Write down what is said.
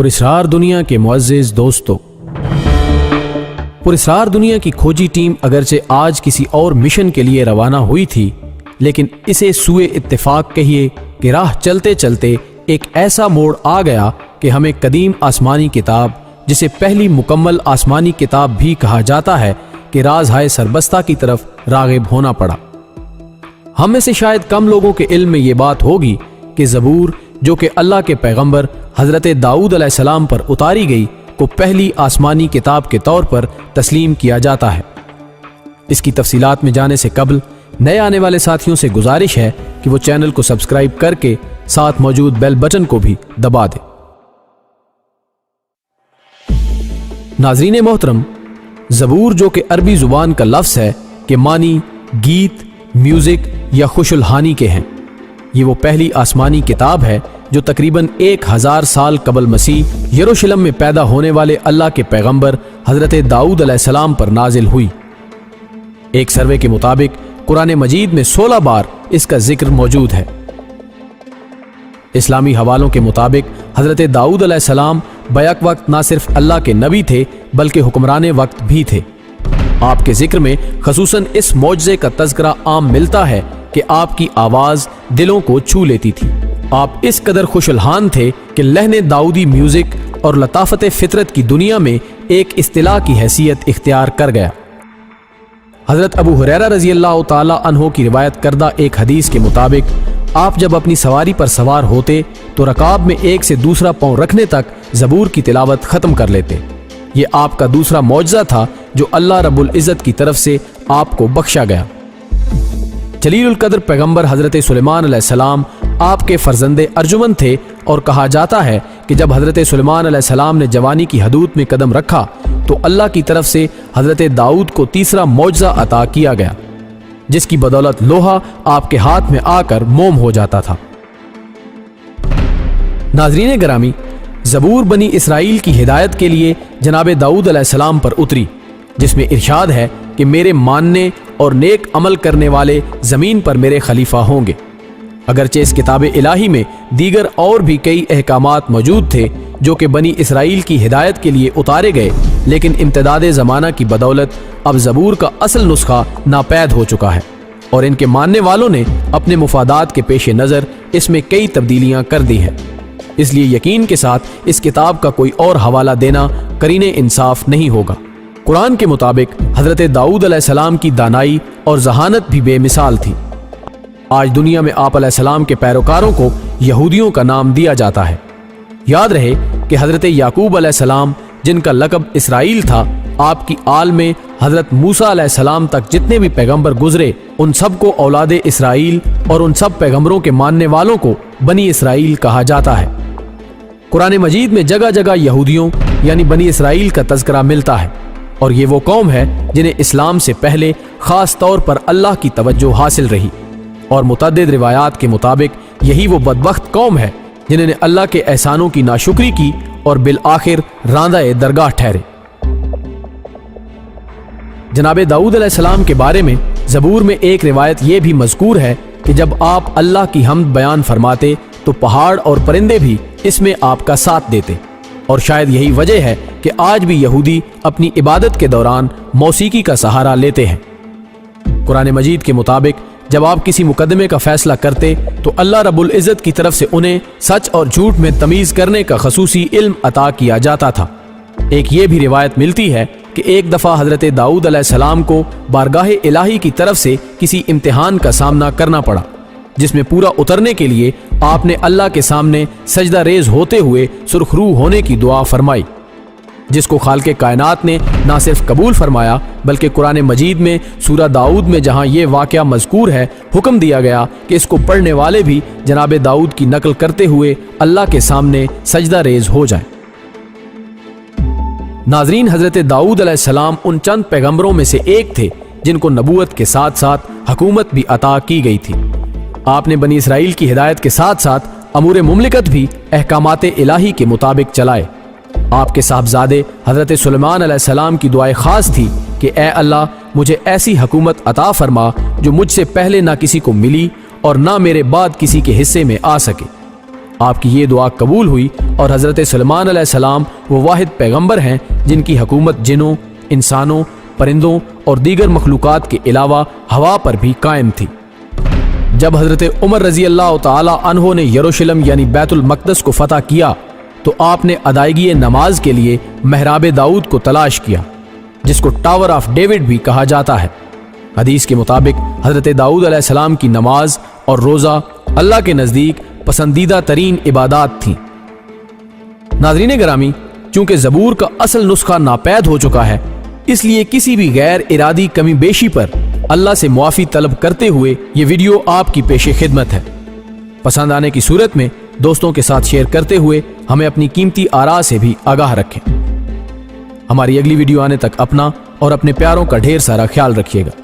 पुरस्रार दुनिया के मुअज़्ज़िज़ दोस्तों, पुरस्रार दुनिया की खोजी टीम अगरचे आज किसी और मिशन के लिए रवाना हुई थी, लेकिन इसे सूए इत्तेफाक कहिए कि राह चलते चलते एक ऐसा मोड़ आ गया कि हमें कदीम आसमानी किताब, जिसे पहली मुकम्मल आसमानी किताब भी कहा जाता है, कि राज हाय सरबस्ता की तरफ राग़िब होना पड़ा। हम में से शायद कम लोगों के इल्म में ये बात होगी कि ज़बूर, जो कि अल्लाह के पैगंबर हज़रत दाऊद अलैहिस्सलाम पर उतारी गई, को पहली आसमानी किताब के तौर पर तस्लीम किया जाता है। इसकी तफसीलात में जाने से कबल नए आने वाले साथियों से गुजारिश है कि वो चैनल को सब्सक्राइब करके साथ मौजूद बेल बटन को भी दबा दें। नाज़रीन मोहतरम, ज़बूर जो कि अरबी ज़ुबान का लफ्ज़ है कि मानी गीत, म्यूज़िक या खुशुलहानी के हैं, ये वो पहली आसमानी किताब है जो तकरीबन 1000 साल कबल मसीह यरूशलेम में पैदा होने वाले अल्लाह के पैगंबर हज़रत दाऊद अलैहिस्सलाम पर नाजिल हुई। एक सर्वे के मुताबिक कुरान मजीद में 16 बार इसका जिक्र मौजूद है। इस्लामी हवालों के मुताबिक हज़रत दाऊद अलैहिस्सलाम बैक वक्त ना सिर्फ अल्लाह के नबी थे बल्कि हुक्मरान वक्त भी थे। आपके जिक्र में खसूसन इस मौजज़े का तज़किरा आम मिलता है कि आपकी आवाज़ दिलों को छू लेती थी। आप इस कदर खुशुलहान थे कि लहने दाऊदी म्यूज़िक और लताफ़त फितरत की दुनिया में एक इस्तिलाह की हैसियत इख्तियार कर गया। हज़रत अबू हुरैरा रज़ी अल्लाह ताला अन्हो की रिवायत करदा एक हदीस के मुताबिक आप जब अपनी सवारी पर सवार होते तो रकाब में एक से दूसरा पाँव रखने तक ज़बूर की तिलावत ख़त्म कर लेते। ये आपका दूसरा मौजज़ा था जो अल्लाह रब्बुल इज़्ज़त की तरफ से आपको बख्शा गया। जलीलुल कद्र पैगंबर हज़रत सुलेमान अलैहिस्सलाम आपके फर्जंदे अर्जुमन थे और कहा जाता है कि जब हज़रत सुलेमान अलैहिस्सलाम ने जवानी की हदूद में कदम रखा तो अल्लाह की तरफ से हज़रत दाऊद को तीसरा मौजज़ा अता किया गया, जिसकी बदौलत लोहा आपके हाथ में आकर मोम हो जाता था। नाज़रीन गिरामी, ज़बूर बनी इसराइल की हिदायत के लिए जनाब दाऊद अलैहिस्सलाम पर उतरी, जिसमें इरशाद है कि मेरे मानने और नेक अमल करने वाले ज़मीन पर मेरे खलीफा होंगे। अगरचे इस किताब इलाही में दीगर और भी कई अहकामात मौजूद थे जो कि बनी इसराइल की हिदायत के लिए उतारे गए, लेकिन इम्तदाद ज़माना की बदौलत अब ज़बूर का असल नुस्खा नापैद हो चुका है और इनके मानने वालों ने अपने मुफादात के पेश नज़र इसमें कई तब्दीलियाँ कर दी हैं। इसलिए यकीन के साथ इस किताब का कोई और हवाला देना करीने इंसाफ नहीं होगा। कुरान के मुताबिक हज़रत दाऊद अलैहिस्सलाम की दानाई और जहानत भी बेमिसाल थी। आज दुनिया में आप अलैहिस्सलाम के पैरोकारों को यहूदियों का नाम दिया जाता है। याद रहे कि हज़रत याकूब अलैहिस्सलाम, जिनका लक़ब इसराइल था, आपकी आल में हज़रत मूसा अलैहिस्सलाम तक जितने भी पैगंबर गुजरे उन सब को औलाद इसराइल और उन सब पैगंबरों के मानने वालों को बनी इसराइल कहा जाता है। कुरान मजीद में जगह जगह यहूदियों यानी बनी इसराइल का तज़किरा मिलता है और ये वो कौम है जिन्हें इस्लाम से पहले ख़ास तौर पर अल्लाह की तवज्जो हासिल रही और मुतअद्दिद रिवायात के मुताबिक यही वो बदबख्त कौम है जिन्होंने अल्लाह के एहसानों की नाशुक्री की और बिल आखिर रांदा दरगाह ठहरे। जनाब दाऊद अलैहिस्सलाम के बारे में ज़बूर में एक रिवायत ये भी मज़कूर है कि जब आप अल्लाह की हम्द बयान फरमाते तो पहाड़ और परिंदे भी इसमें आपका साथ देते, और शायद यही वजह है कि आज भी यहूदी अपनी इबादत के दौरान मौसीकी का सहारा लेते हैं। कुरान मजीद के मुताबिक जब आप किसी मुकदमे का फैसला करते तो अल्लाह रब्बुल इज़्ज़त की तरफ से उन्हें सच और झूठ में तमीज़ करने का खसूसी इल्म अता किया जाता था। एक ये भी रिवायत मिलती है कि एक दफ़ा हज़रत दाऊद अलैहिस्सलाम को बारगाह इलाही की तरफ से किसी इम्तिहान का सामना करना पड़ा, जिसमें पूरा उतरने के लिए आपने अल्लाह के सामने सजदा रेज होते हुए सुरखरू होने की दुआ फरमाई, जिसको खालिक़े कायनात ने ना सिर्फ कबूल फरमाया बल्कि कुरान मजीद में सूरा दाऊद में जहाँ ये वाक़या मज़कूर है, हुक्म दिया गया कि इसको पढ़ने वाले भी जनाब दाऊद की नकल करते हुए अल्लाह के सामने सजदा रेज हो जाए। नाज़रीन, हज़रत दाऊद अलैहिस्सलाम उन चंद पैगंबरों में से एक थे जिनको नबूवत के साथ साथ हुकूमत भी अता की गई थी। आपने बनी इसराइल की हिदायत के साथ साथ अमूर मुमलिकत भी अहकामात इलाही के मुताबिक चलाए। आपके साहबजादे हज़रत सुलेमान अलैहिस्सलाम की दुआएं खास थी कि ए अल्लाह, मुझे ऐसी हुकूमत अता फरमा जो मुझसे पहले ना किसी को मिली और ना मेरे बाद किसी के हिस्से में आ सके। آپ کی یہ دعا قبول ہوئی اور حضرت سلیمان علیہ السلام وہ واحد پیغمبر ہیں جن کی حکومت جنوں، انسانوں، پرندوں اور دیگر مخلوقات کے علاوہ ہوا پر بھی قائم تھی۔ جب حضرت عمر رضی اللہ تعالی عنہ نے یروشلم یعنی بیت المقدس کو فتح کیا تو آپ نے ادائیگی نماز کے لیے محراب داؤد کو تلاش کیا، جس کو ٹاور آف ڈیوڈ بھی کہا جاتا ہے۔ حدیث کے مطابق حضرت داؤد علیہ السلام کی نماز اور روزہ اللہ کے نزدیک پسندیدہ ترین عبادات تھیں۔ ناظرین گرامی، چونکہ زبور کا اصل نسخہ ناپید ہو چکا ہے، اس لیے کسی بھی غیر ارادی کمی بیشی پر اللہ سے معافی طلب کرتے ہوئے یہ ویڈیو آپ کی پیش خدمت ہے۔ پسند آنے کی صورت میں دوستوں کے ساتھ شیئر کرتے ہوئے ہمیں اپنی قیمتی آراء سے بھی آگاہ رکھیں۔ ہماری اگلی ویڈیو آنے تک اپنا اور اپنے پیاروں کا ڈھیر سارا خیال رکھیے گا۔